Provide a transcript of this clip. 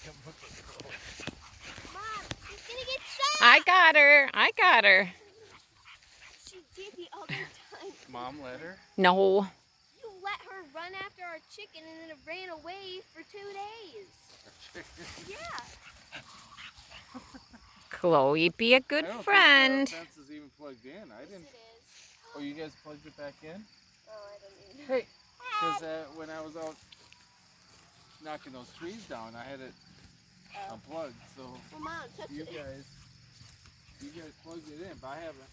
Mom, she's gonna get shot. I got her. I got her. She did the other time. Mom let her? No. You let her run after our chicken and then it ran away for 2 days. Yeah. Chloe, be a good I don't friend. think the fence is even plugged in. I didn't. Yes, it is. Oh, you guys plugged it back in? Oh, I didn't even. Hey, because when I was out knocking those trees down, I had it unplugged. So Well, Mom, touch you it. guys plugged it in, but I haven't.